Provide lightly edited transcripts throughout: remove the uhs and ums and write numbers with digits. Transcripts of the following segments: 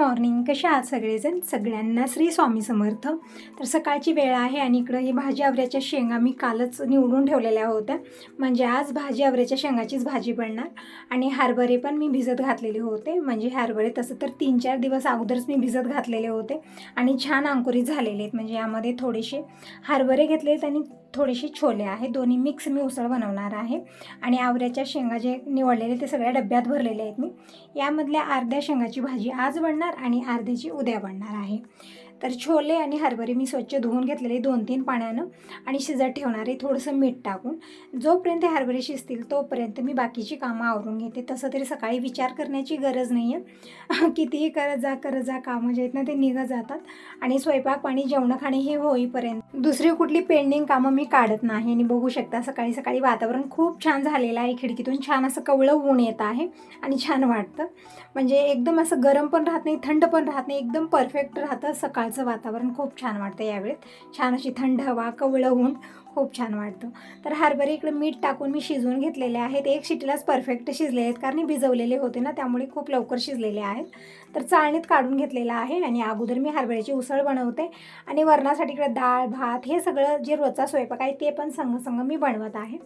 Morning. कशा आहात सगळेजण? सगळ्यांना श्री स्वामी समर्थ. तर सकाळची वेळ आहे आणि इकडं ही भाजी आवऱ्याच्या शेंगा मी कालच निवडून ठेवलेल्या होत्या, म्हणजे आज भाजी आवऱ्याच्या शेंगाचीच भाजी बनणार. आणि हरभरे पण मी भिजत घातलेले होते, म्हणजे हरभरे तसं तर 3-4 दिवस अगोदरच मी भिजत घातलेले होते आणि छान अंकुरित झालेले आहेत. म्हणजे यामध्ये थोडेसे हरभरे घेतले आहेत आणि थोडेसे छोले आहेत, दोन्ही मिक्स मी उसळ बनवणार आहे. आणि आवऱ्याच्या शेंगा जे निवडलेले ते सगळ्या डब्यात भरलेले आहेत मी. यामधल्या अर्ध्या शेंगाची भाजी आज बनणार आणि अर्ध्याची उद्या बनणार आहे. तर छोले आणि हरभरे मी स्वच्छ धुवून घेतलेले 2-3 पाण्यानं आणि शिजत ठेवणार आहे थोडंसं मीठ टाकून. जोपर्यंत हरभरे शिजतील तोपर्यंत मी बाकीची कामं आवरून घेते. तसं तरी सकाळी विचार करण्याची गरज नाही आहे, कितीही करत जा कामं जे आहेत ना ते निघत जातात. आणि स्वयंपाक पाणी जेवण खाणे हे होईपर्यंत दुसरी कुठली पेंडिंग कामं मी काढत नाही. आणि बघू शकता सकाळी सकाळी वातावरण खूप छान झालेलं आहे. खिडकीतून छान असं कवळं ऊन येत आहे आणि छान वाटतं. म्हणजे एकदम असं गरम पण राहत नाही, थंड पण राहत नाही, एकदम परफेक्ट राहतं. सकाळचं वातावरण खूप छान वाटतं यावेळेत. छान अशी थंड हवा, कवळं ऊन, खूप छान वाटतं. तर हरभरे इकडे मीठ टाकून मी शिजवून घेतलेले आहेत. 1 शिटीलाच परफेक्ट शिजले आहेत, कारण भिजवलेले होते ना, त्यामुळे खूप लवकर शिजलेले आहेत. तर चाळणीत काढून घेतलेलं आहे. आणि अगोदर मी हरभऱ्याची उसळ बनवते आणि वरणासाठी इकडे डाळ भात हे सगळं जे रोजचा स्वयंपाक आहे ते पण संग मी बनवत आहे.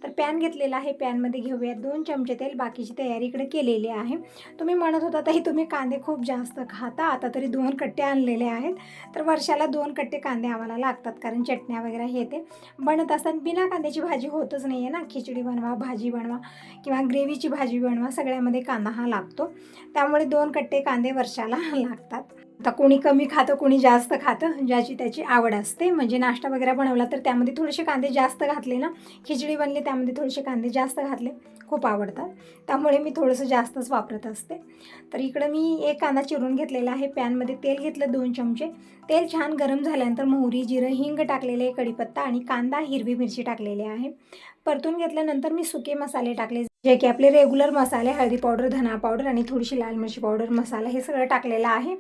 तर पॅन घेतलेला आहे, पॅनमध्ये घेऊयात 2 चमचे तेल. बाकीची तयारी इकडे केलेली आहे. तुम्ही म्हणत होता ताई तुम्ही कांदे खूप जास्त खाता, आता तरी 2 कट्टे आणलेले आहेत. तर वर्षाला 2 कट्टे कांदे आम्हाला लागतात, कारण चटण्या वगैरे हे ते बनत असताना बिना कांद्याची भाजी होतच नाही आहे ना. खिचडी बनवा, भाजी बनवा किंवा ग्रेव्हीची भाजी बनवा, सगळ्यामध्ये कांदा हा लागतो. त्यामुळे 2 कट्टे कांदे वर्षाला लागतात. आता कोणी कमी खातं, कोणी जास्त खातं, ज्याची त्याची आवड असते. म्हणजे नाश्ता वगैरे बनवला तर त्यामध्ये थोडेसे कांदे जास्त घातले ना, खिचडी बनली त्यामध्ये थोडेसे कांदे जास्त घातले, खूप आवडतात, त्यामुळे मी थोडंसं जास्तच वापरत असते. तर इकडं मी 1 कांदा चिरून घेतलेला आहे. पॅनमध्ये तेल घेतलं 2 चमचे. तेल छान गरम झाल्यानंतर मोहरी, जिरं, हिंग टाकलेले, कढीपत्ता आणि कांदा, हिरवी मिरची टाकलेली आहे. परतून घेतल्यानंतर मी सुके मसाले टाकले, जे की आपले रेग्युलर मसाले, हळदी पावडर, धना पावडर आणि थोडीशी लाल मिरची पावडर मसाला, हे सगळं टाकलेलं आहे.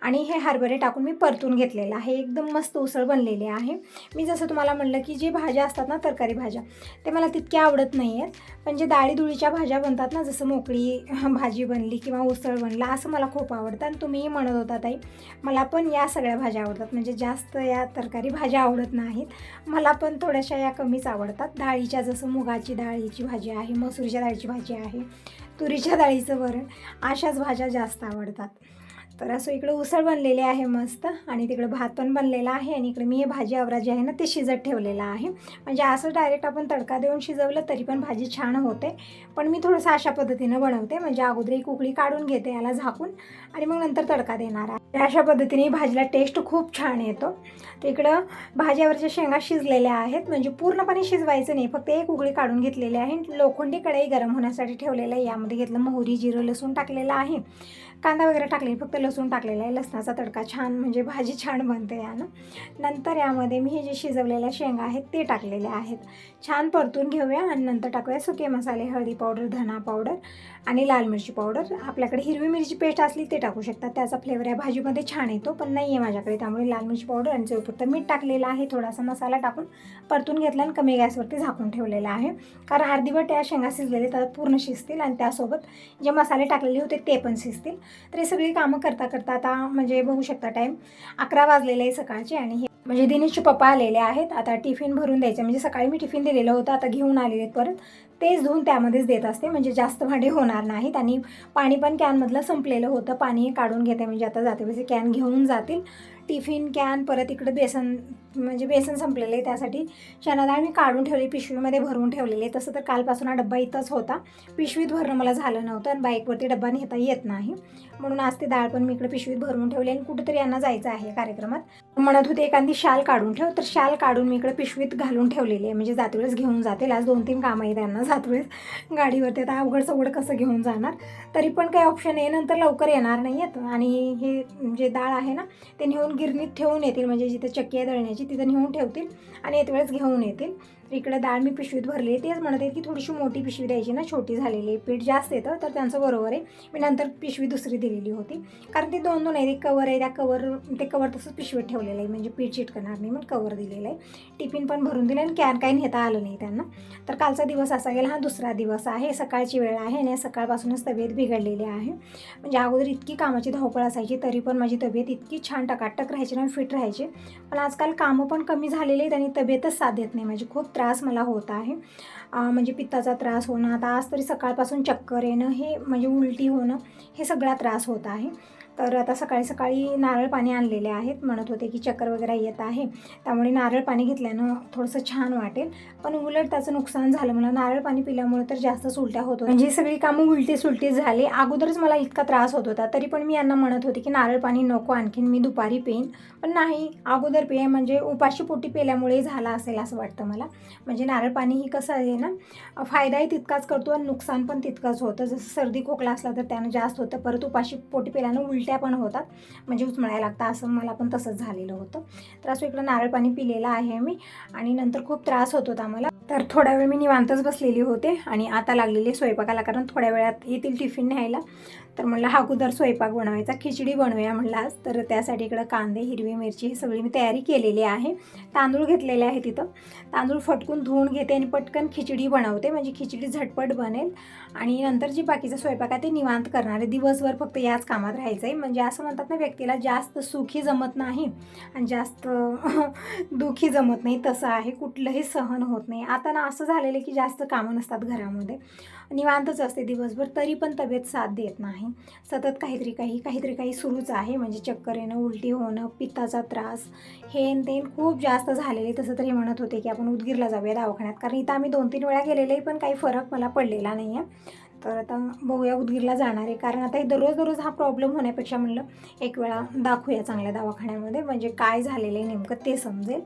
आणि हे हरभरे टाकून मी परतून घेतलेलं आहे. एकदम मस्त उसळ बनलेली आहे. मी जसं तुम्हाला म्हणलं की जे भाज्या असतात ना, तरकारी भाज्या, ते मला तितक्या आवडत नाही आहेत. पण जे डाळीदुळीच्या भाज्या बनतात ना, जसं मोकळी भाजी बनली किंवा उसळ बनला, असं मला खूप आवडतं. आणि तुम्हीही म्हणत होता ताई मला पण या सगळ्या भाज्या आवडतात, म्हणजे जास्त या तरकारी भाज्या आवडत नाहीत. मला पण थोड्याशा या कमीच आवडतात. डाळीच्या जसं मुगाची डाळीची भाजी आहे, मसूरच्या डाळीची भाजी आहे, तुरीच्या डाळीचं वरण, अशाच भाज्या जास्त आवडतात. तर असं इकडं उसळ बनलेली आहे मस्त. आणि तिकडं भात पण बनलेला आहे. आणि इकडे मी हे भाजी आवरा जे आहे ना ते शिजत ठेवलेलं आहे. म्हणजे असं डायरेक्ट आपण तडका देऊन शिजवलं तरी पण भाजी छान होते, पण मी थोडंसं अशा पद्धतीनं बनवते. म्हणजे अगोदर एक उकळी काढून घेते याला झाकून आणि मग नंतर तडका देणार आहे. अशा पद्धतीने भाजीला टेस्ट खूप छान येतो. तर इकडं भाज्यावरच्या शेंगा शिजलेल्या आहेत, म्हणजे पूर्णपणे शिजवायचं नाही, फक्त एक उकळी काढून घेतलेली आहे. लोखंडी कढई गरम होण्यासाठी ठेवलेलं आहे. यामध्ये घेतलं मोहरी, जिरं, लसूण टाकलेलं आहे, कांदा वगैरे टाकले, फक्त लसूण टाकलेला आहे. लसणाचा तडका छान, म्हणजे भाजी छान बनते यानं. नंतर यामध्ये मी हे जे शिजवलेल्या शेंगा आहेत ते टाकलेले आहेत. छान परतून घेऊया आणि नंतर टाकूया सुके मसाले, हळदी पावडर, धना पावडर आणि लाल मिरची पावडर. आपल्याकडे हिरवी मिरची पेस्ट असली ते टाकू शकतात, त्याचा फ्लेवर या भाजीमध्ये छान येतो, पण नाही आहे माझ्याकडे, त्यामुळे लाल मिरची पावडर आणि चवीपुरतं मीठ टाकलेलं आहे. थोडासा मसाला टाकून परतून घेतला आणि कमी गॅसवरती झाकून ठेवलेलं आहे, कारण अर्धीवट या शेंगा शिजलेले तर पूर्ण शिजतील आणि त्यासोबत जे मसाले टाकलेले होते ते पण शिजतील. तर हे सगळी कामं करता करता आता म्हणजे बघू शकता टाईम 11 वाजलेले आहे सकाळचे. आणि हे म्हणजे दिनेशचे पप्पा आलेले आहेत. आता टिफिन भरून द्यायचं, म्हणजे सकाळी मी टिफिन दिलेलं होतं, आता घेऊन आलेले आहेत परत, तेच धुवून त्यामध्येच देत असते, म्हणजे जास्त भांडे होणार नाहीत. आणि पाणी पण कॅनमधलं संपलेलं होतं, पाणीही काढून घेते, म्हणजे आता जाते वेळेस कॅन घेऊन जातील. टिफिन कॅन, परत इकडं बेसन, म्हणजे बेसन संपलेलं आहे, त्यासाठी चणा डाळ मी काढून ठेवली, पिशवीमध्ये भरून ठेवलेले. तसं तर कालपासून हा डब्बा इथंच होता, पिशवीत भरणं मला झालं नव्हतं आणि बाईकवरती डब्बा नेता येत नाही, म्हणून आज ते डाळ पण मी इकडे पिशवीत भरून ठेवली. आणि कुठेतरी यांना जायचं आहे कार्यक्रमात, म्हणत होते एखादी शाल काढून ठेव, तर शाल काढून मी इकडे पिशवीत घालून ठेवलेली आहे, म्हणजे जातेवेळेस घेऊन जातील. आज 2-3 कामं आहे त्यांना जातेवेळेस गाडीवरती, आता अवघड सवड कसं घेऊन जाणार, तरी पण काही ऑप्शन आहे, नंतर लवकर येणार नाही आहेत. आणि हे जे डाळ आहे ना ते नेऊन गिरणीत ठेवून येतील, म्हणजे जिथे चक्की आहे दळण्याची तिथं नेऊन ठेवतील आणि येत वेळेस घेऊन येतील. तर इकडे डाळ मी पिशवीत भरली. तेच म्हणत आहेत की थोडीशी मोठी पिशवी द्यायची ना, छोटी झालेली पीठ जास्त येतं. तर त्यांचं बरोबर आहे. मी नंतर पिशवी दुसरी दिलेली होती, कारण ते 2-2 आहे. एक कवर आहे, ते कवर तसंच पिशवीत ठेवलेलं आहे, म्हणजे पीठ चिटकणार नाही म्हणून कवर दिलेलं आहे. टिफिन पण भरून दिलं आणि कॅन काही नेता आलं नाही त्यांना. तर कालचा दिवस असा गेला. हा दुसरा दिवस आहे, सकाळची वेळ आहे आणि सकाळपासूनच तब्येत बिघडलेली आहे. म्हणजे अगोदर इतकी कामाची धावपळ असायची, तरी पण माझी तब्येत इतकी छान टकाटक राहायची ना, फिट राहायची. पण आजकाल कामं पण कमी झालेली आहेत आणि तब्येतच साथ देत नाही. म्हणजे खूप त्रास मला होत आहे. म्हणजे पित्ताचा त्रास होणं, आता आज तरी सकाळपासून चक्कर येणं, हे म्हणजे उलटी होणं, हे सगळा त्रास होत आहे. तर आता सकाळी सकाळी नारळ पाणी आणलेले आहेत. म्हणत होते की चक्कर वगैरे येत आहे, त्यामुळे नारळ पाणी घेतल्यानं थोडंसं छान वाटेल. पण उलट त्याचं नुकसान झालं. मला नारळ पाणी पिल्यामुळे तर जास्तच उलट्या होत होत्या. म्हणजे सगळी कामं उलटी सुलटी झाली. अगोदरच मला इतका त्रास होत होता, तरी पण मी यांना म्हणत होते की नारळ पाणी नको, आणखीन मी दुपारी पेईन. पण नाही, अगोदर पे, म्हणजे उपाशी पोटी पेल्यामुळे झाला असेल असं वाटतं मला. म्हणजे नारळ पाणी ही कसं आहे ना, फायदाही तितकाच करतो आणि नुकसान पण तितकंच होतं. जसं सर्दी खोकला असला तर त्यानं जास्त होतं, परत उपाशी पोटी पेल्यानं उलट्या पण होतात, म्हणजे उचमळायला लागतं. असं मला पण तसंच झालेलं होतं. तर असं इकडं नारळ पाणी पिलेलं आहे मी. आणि नंतर खूप त्रास होत होता मला. तर थोड्या वेळ मी निवांतच बसलेली होते आणि आता लागलेली स्वयंपाकाला, कारण थोड्या वेळात येतील टिफिन न्यायला. तर म्हणलं अगोदर स्वयंपाक बनवायचा, खिचडी बनवूया म्हणलं आज. तर त्यासाठी इकडं कांदे, हिरवी मिरची ही सगळी मी तयारी केलेली आहे. तांदूळ घेतलेले आहे तिथं. तांदूळ फटकून धुवून घेते आणि पटकन खिचडी बनवते, म्हणजे खिचडी झटपट बनेल. आणि नंतर जी बाकीचं स्वयंपाक आहे ते निवांत करणार आहे. दिवसभर फक्त याच कामात राहायचं आहे. म्हणजे असं म्हणतात ना, व्यक्तीला जास्त सुखी जमत नाही आणि जास्त दुखी जमत नाही, तसं आहे. कुठलंही सहन होत नाही. आता ना असं झालेलं की जास्त कामं नसतात घरामध्ये, निवांतच असते दिवसभर, तरी पण तब्येत साथ देत नाही. सतत काहीतरी काही सुरूच आहे. म्हणजे चक्कर येणं, उलटी होणं, पित्ताचा त्रास, हे ते खूप जास्त झालेले. तसं तरी म्हणत होते की आपण उदगीरला जाऊया दवाखान्यात, कारण इथं आम्ही 2-3 वेळा गेलेले, पण काही फरक मला पडलेला नाही आहे. तर आता बघूया, उदगीरला जाणार आहे. कारण आता हे दररोज हा प्रॉब्लेम होण्यापेक्षा म्हणलं एक वेळा दाखवूया चांगल्या दवाखान्यामध्ये, म्हणजे काय झालेलं आहे नेमकं ते समजेल.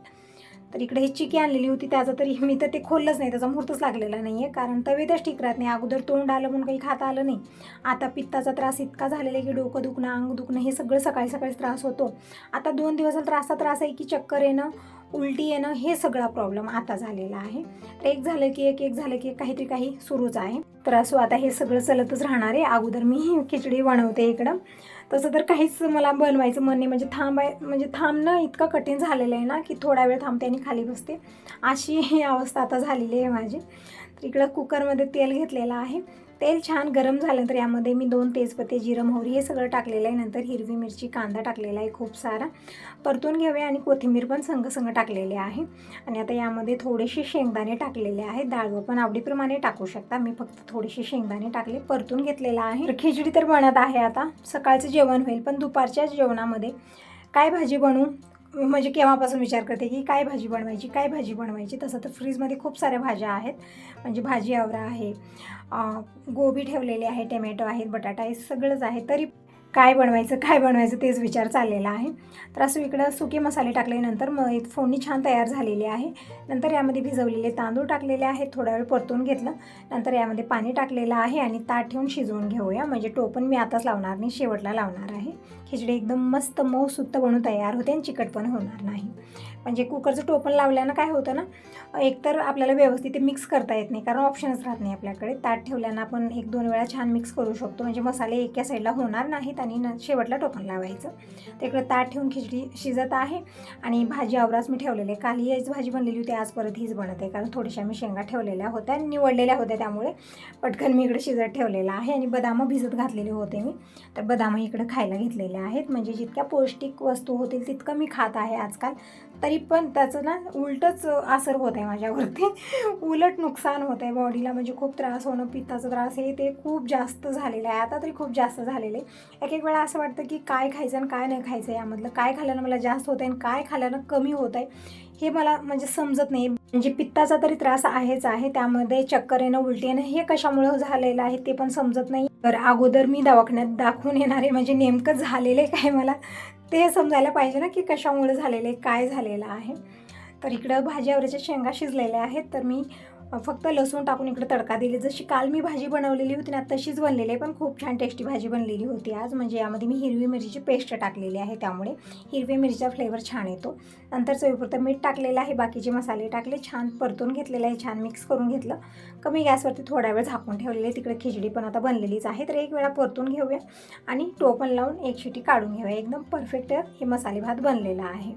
तर इकडे ही चिकी आणलेली होती, त्याचं तरी मी तर ते खोललंच नाही, त्याचा मुहूर्तच लागलेला नाही आहे, कारण तब्येतच ठीक राहत नाही. अगोदर तोंड आलं म्हणून काही खाता आलं नाही. आता पित्ताचा त्रास इतका झालेला आहे की डोकं दुखणं, अंग दुखणं, हे सगळं सकाळी त्रास होतो. आता 2 दिवस झाला तर असा त्रास आहे की चक्कर येणं, उलटी येणं, हे सगळा प्रॉब्लेम आता झालेला आहे. तर एक झालं की एक झालं की काही सुरूच आहे. तर असं आता हे सगळं चलतच राहणार आहे. अगोदर मी खिचडी बनवते इकडं. तसं तर काहीच मला बनवायचं मन नाही, म्हणजे थांबणं इतकं कठीण झालेलं आहे ना, की थोडा वेळ थांबते आणि खाली बसते, अशी ही अवस्था आता झालेली आहे माझी. तर इकडं कुकरमध्ये तेल घेतलेलं आहे. तेल छान गरम झाल्यानंतर यामध्ये मी 2 तेजपत्ते, जिरं, मोहरी हे सगळं टाकलेलं आहे. नंतर हिरवी मिरची, कांदा टाकलेला आहे खूप सारा, परतून घेऊया. आणि कोथिंबीर पण संग टाकलेली आहे. आणि आता यामध्ये थोडेसे शेंगदाणे टाकलेले आहेत. डाळ पण आवडीप्रमाणे टाकू शकता, मी फक्त थोडेसे शेंगदाणे टाकले, परतून घेतलेला आहे. तर खिचडी तर बनत आहे. आता सकाळचं जेवण होईल, पण दुपारच्या जेवणामध्ये काय भाजी बनवू, म्हणजे केव्हापासून विचार करते की काय भाजी बनवायची. तसं तर फ्रीजमध्ये खूप साऱ्या भाज्या आहेत, म्हणजे भाजी आवरा आहे, गोबी ठेवलेली आहे, टमॅटो आहेत, बटाटा आहे, सगळंच आहे. तरी काय बनवायचं तेच विचार चाललेला आहे. तर असं इकडं सुके मसाले टाकल्यानंतर मग फोडणी छान तयार झालेली आहे. नंतर यामध्ये भिजवलेले तांदूळ टाकलेले आहेत, थोडा वेळ परतून घेतलं. नंतर यामध्ये पाणी टाकलेलं आहे आणि ताट ठेवून शिजवून घेऊया. म्हणजे टोपण मी आताच लावणार नाही, शेवटला लावणार आहे. खिचडी एकदम मस्त मऊसूत बनून तयार होते आणि चिकट पण होणार नाही. म्हणजे कुकरचं टोपण लावल्यानं काय होतं ना, एकतर आपल्याला व्यवस्थित ते मिक्स करता येत नाही, कारण ऑप्शनच राहत नाही आपल्याकडे. ताट ठेवल्यानं आपण 1-2 वेळा छान मिक्स करू शकतो, म्हणजे मसाले एका साईडला होणार नाहीत आणि शेवटला टोपण लावायचं. तर इकडं ताट ठेवून खिचडी शिजत आहे. आणि भाजी आवराच मी ठेवलेले, काल हीच भाजी बनलेली होती, आज परत हीच बनत आहे, कारण थोड्याशा मी शेंगा ठेवलेल्या होत्या आणि निवडलेल्या होत्या, त्यामुळे पटकन मी इकडे शिजत ठेवलेला आहे. आणि बदामं भिजत घातलेले होते मी, तर बदामं इकडे खायला घेतलेले आहेत. म्हणजे जितक्या पौष्टिक वस्तू होतील तितकं मी खात आहे आजकाल, तरी पण त्याचं ना उलटच असर होत आहे माझ्यावरती, उलट नुकसान होत आहे बॉडीला. म्हणजे खूप त्रास होणं, पित्ताचा त्रास, हे ते खूप जास्त झालेलं आहे. आता तरी खूप जास्त झालेलं आहे. एक वेळा असं वाटतं की काय खायचं आणि काय नाही खायचं, यामधलं काय खाल्ल्यानं मला जास्त होत आहे आणि काय खाल्ल्यानं कमी होत आहे, हे मला म्हणजे समजत नाही. म्हणजे पित्ताचा तरी त्रास आहेच आहे, त्यामध्ये चक्कर येणं, उलटी येणं, हे कशामुळे झालेलं आहे ते पण समजत नाही. तर अगोदर मी दवाखान्यात दाखवून येणार आहे, म्हणजे नेमकं झालेलं आहे काय मला ते समजायला पाहिजे ना, की कशामुळे झालेलं आहे, काय झालेलं आहे. तर इकडं भाजी आवऱ्याच्या शेंगा शिजलेल्या आहेत. तर मी फक्त लसूण टाकून इकडे तडका दिले. जशी काल मी भाजी बनवलेली होती ना तशीच बनलेली आहे, पण खूप छान टेस्टी भाजी बनलेली होती आज. म्हणजे यामध्ये मी हिरवी मिरचीची पेस्ट टाकलेली आहे, त्यामुळे हिरवी मिरचीचा फ्लेवर छान येतो. नंतर चवीपुरतं मीठ टाकलेलं आहे, बाकीचे मसाले टाकले, छान परतून घेतलेलं आहे, छान मिक्स करून घेतलं. कमी गॅसवरती थोडा वेळ झाकून ठेवलेले. तिकडे खिचडी पण आता बनलेलीच आहे, तर एक वेळा परतून घेऊया आणि टोपण लावून एक शिटी काढून घेऊया. एकदम परफेक्ट हे मसाले भात बनलेला आहे.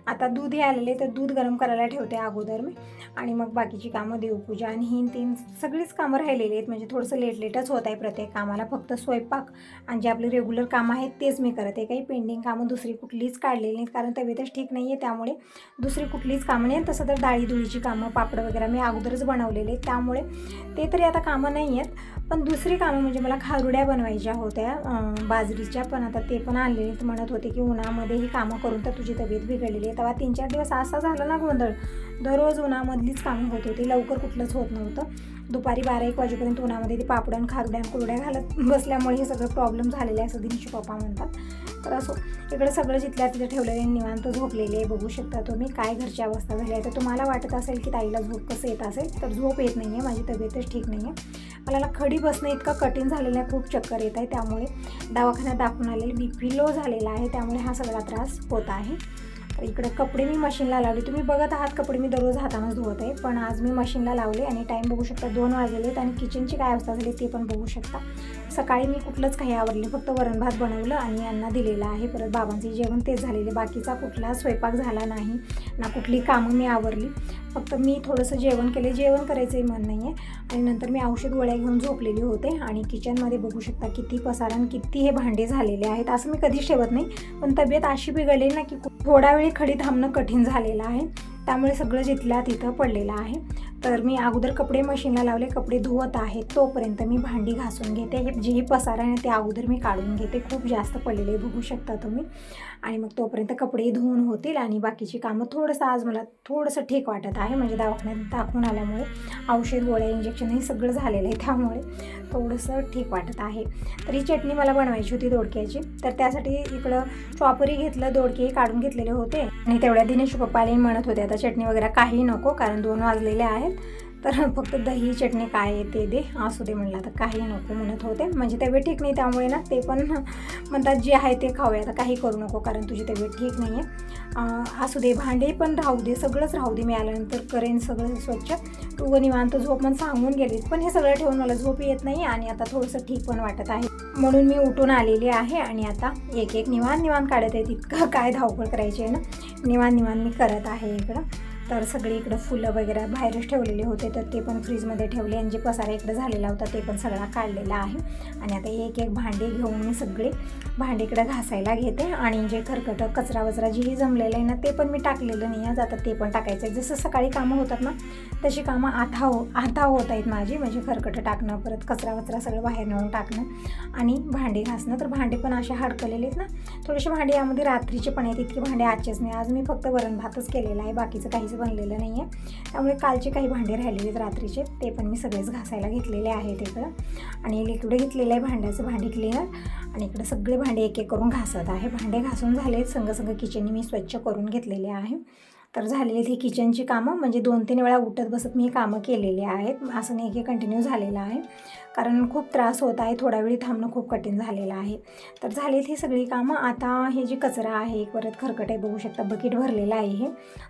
आता दूध हे आलेले, तर दूध गरम करायला ठेवते अगोदर मी, आणि मग बाकीची कामं, देवपूजा आणि ही तीन सगळीच कामं राहिलेली आहेत. म्हणजे थोडंसं लेटच होत आहे प्रत्येक कामाला. फक्त स्वयंपाक आणि जे आपले रेग्युलर कामं आहेत तेच मी करते. काही पेंडिंग कामं दुसरी कुठलीच काढलेली नाहीत, कारण तब्येतच ठीक नाही आहे, त्यामुळे दुसरी कुठलीच कामं नाही. तसं तर डाळीदुळीची कामं, पापड वगैरे मी अगोदरच बनवलेले आहेत, त्यामुळे ते तरी आता कामं नाही आहेत. पण दुसरी कामं म्हणजे मला खारुड्या बनवायच्या होत्या बाजरीच्या, पण आता ते पण आणलेले. म्हणत होते की उन्हामध्ये ही कामं करून तर तुझी तब्येत बिघडलेली आहे. तेव्हा 3-4 दिवस असा झाला ना गोंधळ, दररोज उन्हामधलीच कामं होत होती, लवकर कुठलंच होत नव्हतं. दुपारी 12-1 वाजेपर्यंत उन्हामध्ये ती पापडं खारुड्या कुरड्या घालत बसल्यामुळे हे सगळं प्रॉब्लेम झालेले आहे, असं दिनशू पप्पा म्हणतात. तर असो, इकडे सगळं जिथल्या तिथे ठेवलेले, निवांत झोपलेले बघू शकता तुम्ही. काय घरची अवस्था झाली आहे. तर तुम्हाला वाटत असेल की ताईला झोप कसं येत असेल, तर झोप येत नाही आहे, माझी तब्येतच ठीक नाही आहे. मला खडी बसणं इतकं कठीण झालेलं आहे, खूप चक्कर येत आहे, त्यामुळे दवाखान्यात दाखवून आलेली, BP लो झालेला आहे, त्यामुळे हा सगळा त्रास होत आहे. इकडे कपडे मी मशीनला लावले. तुम्ही बघत आहात कपडे मी दररोज हातानंच धुवत आहे, पण आज मी मशीनला लावले आणि टाईम बघू शकता 2 वाजलेले आहेत. आणि किचनची काय अवस्था झाली ते पण बघू शकता. सकाळी मी कुठलंच काही आवरले, फक्त वरण भात बनवलं आणि यांना दिलेलं आहे. परत बाबांचे जेवण तेच झालेले, बाकीचा कुठला स्वयंपाक झाला नाही ना, कुठली कामं मी आवरली. फक्त मी थोडंसं जेवण केले, जेवण करायचंही मन नाही आहे. आणि नंतर मी औषध गोळ्या घेऊन झोपलेली होते. आणि किचनमध्ये बघू शकता किती पसारा आणि किती हे भांडे झालेले आहेत. असं मी कधीच ठेवत नाही, पण तब्येत अशी बिघडलेली ना की थोडा वेळ खडी थांबणं कठीण झालेलं आहे, त्यामुळे सगळं जिथल्या तिथं पडलेलं आहे. तर मी अगोदर कपडे मशीनला लावले, कपडे धुवत आहे, तोपर्यंत मी भांडी घासून घेते. हे जे पसारा आहे ते अगोदर मी काढून घेते, खूप जास्त पडलेले बघू शकता तुम्ही. आणि मग तोपर्यंत कपडे धुवून होतील आणि बाकीची कामं. थोडंसं आज मला थोडंसं ठीक वाटत आहे, म्हणजे दवाखान्यात दाखवून आल्यामुळे औषध गोळ्या इंजेक्शन हे सगळं झालेलं आहे, त्यामुळे थोडंसं ठीक वाटत आहे. तर ही चटणी मला बनवायची होती दोडक्याची, तर त्यासाठी इकडं चॉपरी घेतलं, दोडके काढून घेतलेले होते. आणि तेवढ्या दिनेश पप्पाला म्हणत होते आता चटणी वगैरे काही नको, कारण 2 वाजलेले आहेत, तर फक्त दही चटणी काय आहे ते दे, असू दे म्हणलं, आता काही नको म्हणत होते. म्हणजे तब्येत ठीक नाही, त्यामुळे ना ते पण म्हणतात जे आहे ते खाऊया, आता काही करू नको कारण तुझी तब्येत ठीक नाही आहे. असू दे, भांडे पण राहू दे, सगळंच राहू दे, मी आल्यानंतर करेन सगळं स्वच्छ, तू निवांत झोप म्हणून सांगून गेलीस. पण हे सगळं ठेवून मला झोप येत नाही आणि आता थोडंसं ठीक पण वाटत आहे, म्हणून मी उठून आलेली आहे. आणि आता एक निवांत काढत आहे. तितकं काय धावपळ करायची आहे ना, निवांत मी करत आहे इकडं. तर सगळे इकडं फुलं वगैरे बाहेरच ठेवलेले होते, तर ते पण फ्रीजमध्ये ठेवले. आणि जे पसारा इकडं झालेला होता ते पण सगळा काढलेला आहे. आणि आता एक भांडे घेऊन मी सगळे भांडे इकडं घासायला घेते. आणि जे खरकट कचरा वचरा जे जमलेलं आहे ना ते पण मी टाकलेलं नाही आहे, आता ते पण टाकायचं आहे. जसं सकाळी कामं होतात ना तशी कामं आता होत आहेत माझी, म्हणजे खरकटं टाकणं, परत कचरा वचरा सगळं बाहेर नेऊन टाकणं आणि भांडे घासणं. तर भांडे पण असे हडकलेले आहेत ना, थोडेसे भांडे यामध्ये रात्रीचे पण आहेत, इतके भांडे आजचेच नाही. आज मी फक्त वरण भातच केलेला आहे, बाकीचं काहीच बनलेलं नाही आहे, त्यामुळे कालचे काही भांडे राहिलेले आहेत रात्रीचे, ते पण मी सगळेच घासायला घेतलेले आहेत इकडं. आणि लिक्विड घेतलेलं आहे भांड्याचं, भांडी क्लिनर. आणि इकडे सगळे भांडे एक करून घासत आहे. भांडे घासून झाले, संग किचननी मी स्वच्छ करून घेतलेले आहे. तर झालेली ही किचनची कामं, म्हणजे 2-3 वेळा उठत बसत मी कामं केलेली आहेत, असं नाही की कंटिन्यू झालेलं आहे, कारण खूप त्रास होत आहे, थोडा वेळी थांबणं खूप कठीण झालेलं आहे. तर झालेली ही सगळी कामं. आता हे जे कचरा आहे, परत खरकट आहे, बघू शकता बकेट भरलेलं आहे हे,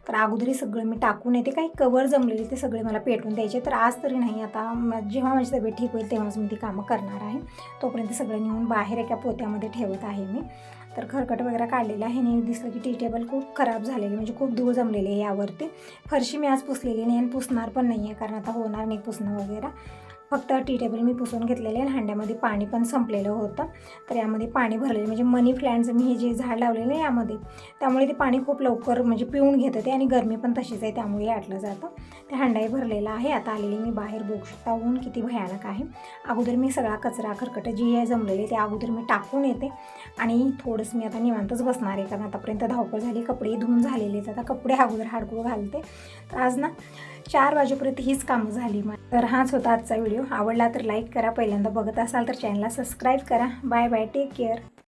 तर अगोदरी सगळं मी टाकून येते. काही कवर जमलेले ते सगळे मला पेटून द्यायचे, तर आज तरी नाही, आता जेव्हा माझी तब्येत ठीक होईल तेव्हाच मी ती कामं करणार आहे. तोपर्यंत सगळं नेऊन बाहेर एका पोत्यामध्ये ठेवत आहे मी. तर खरकट वगैरे काढलेलं आहे. आणि दिसलं की टी टेबल खूप खराब झालेले, म्हणजे खूप धूळ जमलेली आहे यावरती. फरशी मी आज पुसलेली नाही आणि पुसणार पण नाही आहे, कारण आता होणार नाही पुसणं वगैरे. फक्त टी टेबल मी पुसून घेतलेले आणि हांड्यामध्ये पाणी पण संपलेलं होतं, तर यामध्ये पाणी भरलेलं, म्हणजे मनी प्लॅन्टचं मी हे जे झाड लावलेलं आहे यामध्ये, त्यामुळे ते पाणी खूप लवकर म्हणजे पिऊन घेतं ते, आणि गरमी पण तशीच आहे, त्यामुळे आटलं जातं. ते हांडाही भरलेला आहे. आता आलेली मी बाहेर, बघू शकता ऊन किती भयानक आहे. अगोदर मी सगळा कचरा खरकट जी आहे जमलेली ते अगोदर मी टाकून येते, आणि थोडंसं मी आता निवांतच बसणार आहे, कारण आतापर्यंत धावपळ झाली, कपडे धुवून झालेले आहेत, आता कपडे अगोदर हाडकू घालते. तर आज ना 4 वाजेपर्यंत हीच कामं झाली. तर हाच होता आजचा व्हिडिओ. आवडला तर लाईक करा, पहिल्यांदा बघत असाल तर चॅनलला सबस्क्राईब करा. Bye bye, take care.